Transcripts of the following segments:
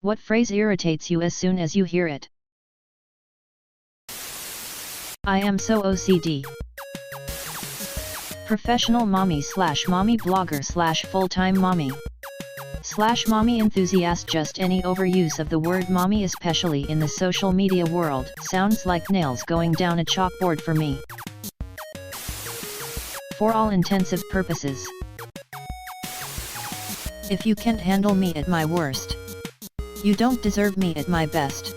What phrase irritates you as soon as you hear it? I am so OCD. Professional mommy / mommy blogger / full-time mommy / mommy enthusiast. Just any overuse of the word mommy, especially in the social media world, sounds like nails going down a chalkboard for me. For all intensive purposes. If you can't handle me at my worst, you don't deserve me at my best.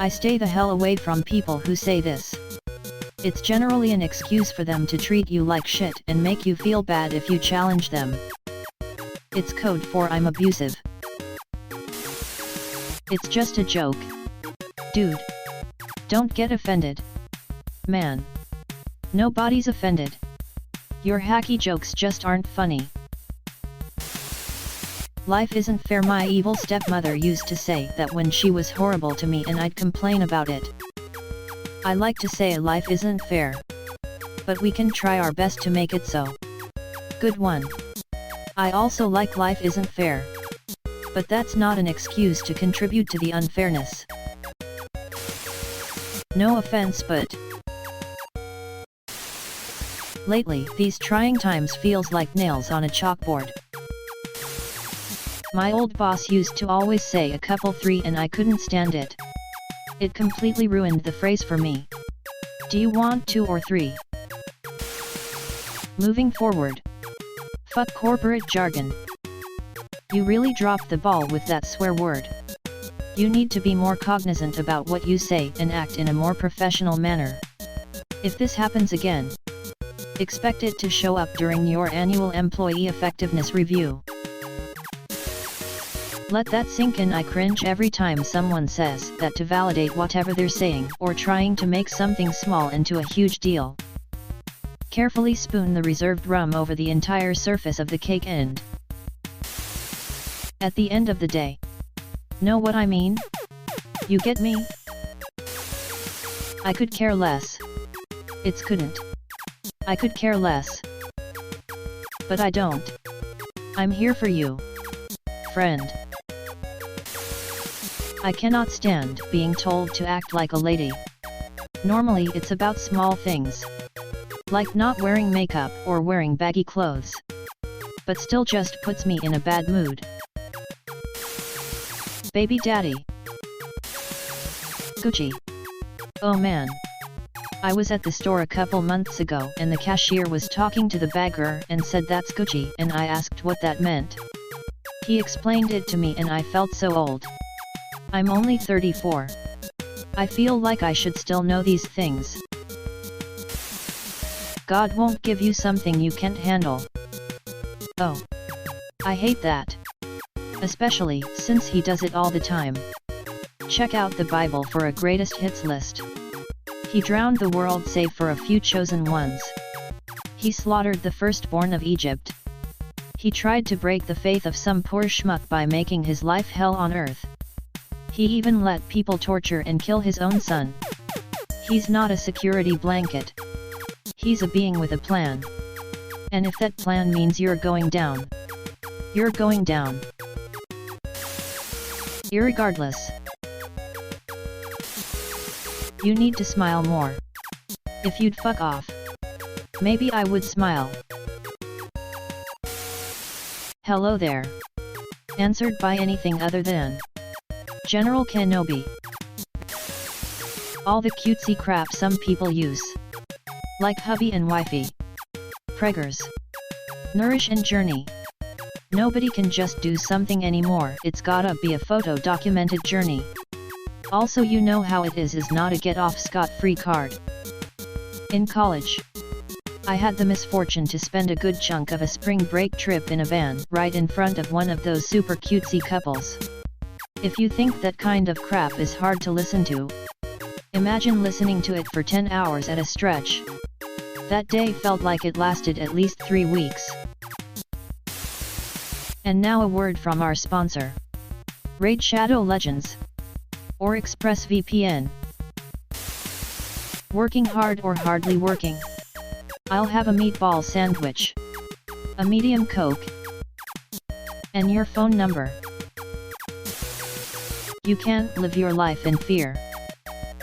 I stay the hell away from people who say this. It's generally an excuse for them to treat you like shit and make you feel bad if you challenge them. It's code for I'm abusive. It's just a joke. Dude. Don't get offended. Man. Nobody's offended. Your hacky jokes just aren't funny. Life isn't fair. My evil stepmother used to say that when she was horrible to me and I'd complain about it. I like to say life isn't fair. But we can try our best to make it so. Good one. I also like life isn't fair. But that's not an excuse to contribute to the unfairness. No offense, but lately, these trying times feels like nails on a chalkboard. My old boss used to always say a couple three and I couldn't stand it. It completely ruined the phrase for me. Do you want 2 or 3? Moving forward. Fuck corporate jargon. You really dropped the ball with that swear word. You need to be more cognizant about what you say and act in a more professional manner. If this happens again, expect it to show up during your annual employee effectiveness review. Let that sink in. I cringe every time someone says that to validate whatever they're saying or trying to make something small into a huge deal. Carefully spoon the reserved rum over the entire surface of the cake and at the end of the day. Know what I mean? You get me? I could care less. It's couldn't. I could care less. But I don't. I'm here for you. Friend. I cannot stand being told to act like a lady. Normally it's about small things. Like not wearing makeup or wearing baggy clothes. But still just puts me in a bad mood. Baby daddy. Gucci. Oh man. I was at the store a couple months ago and the cashier was talking to the bagger and said that's Gucci and I asked what that meant. He explained it to me and I felt so old. I'm only 34. I feel like I should still know these things. God won't give you something you can't handle. Oh. I hate that. Especially since he does it all the time. Check out the Bible for a greatest hits list. He drowned the world save for a few chosen ones. He slaughtered the firstborn of Egypt. He tried to break the faith of some poor schmuck by making his life hell on earth. He even let people torture and kill his own son. He's not a security blanket. He's a being with a plan. And if that plan means you're going down, you're going down. Irregardless. You need to smile more. If you'd fuck off, maybe I would smile. Hello there. Answered by anything other than General Kenobi. All the cutesy crap some people use. Like hubby and wifey. Preggers. Nourish and journey. Nobody can just do something anymore, it's gotta be a photo-documented journey. Also, you know how it is not a get-off-scot-free card. In college, I had the misfortune to spend a good chunk of a spring break trip in a van right in front of one of those super cutesy couples. If you think that kind of crap is hard to listen to, imagine listening to it for 10 hours at a stretch. That day felt like it lasted at least 3 weeks. And now a word from our sponsor. Raid Shadow Legends. Or ExpressVPN. Working hard or hardly working? I'll have a meatball sandwich. A medium Coke. And your phone number. You can't live your life in fear.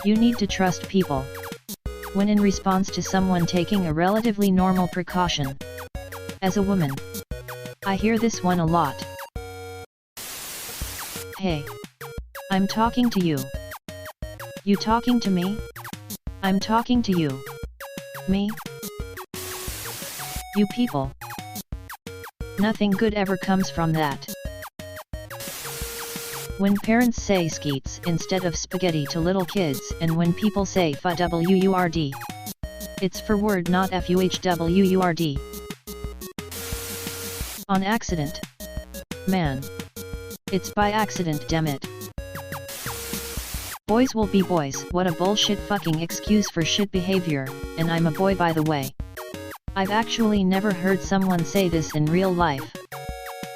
You need to trust people. When in response to someone taking a relatively normal precaution. As a woman, I hear this one a lot. Hey. I'm talking to you. You talking to me? I'm talking to you. Me? You people. Nothing good ever comes from that. When parents say skeets instead of spaghetti to little kids, and when people say FWURD, it's for word, not FUHWURD. On accident. Man. It's by accident, damn it. Boys will be boys, what a bullshit fucking excuse for shit behavior, and I'm a boy by the way. I've actually never heard someone say this in real life.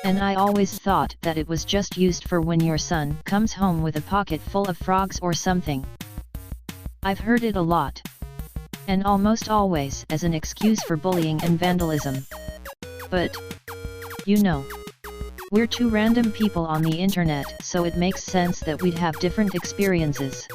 And I always thought that it was just used for when your son comes home with a pocket full of frogs or something. I've heard it a lot. And almost always as an excuse for bullying and vandalism. But, you know, we're two random people on the internet, so it makes sense that we'd have different experiences.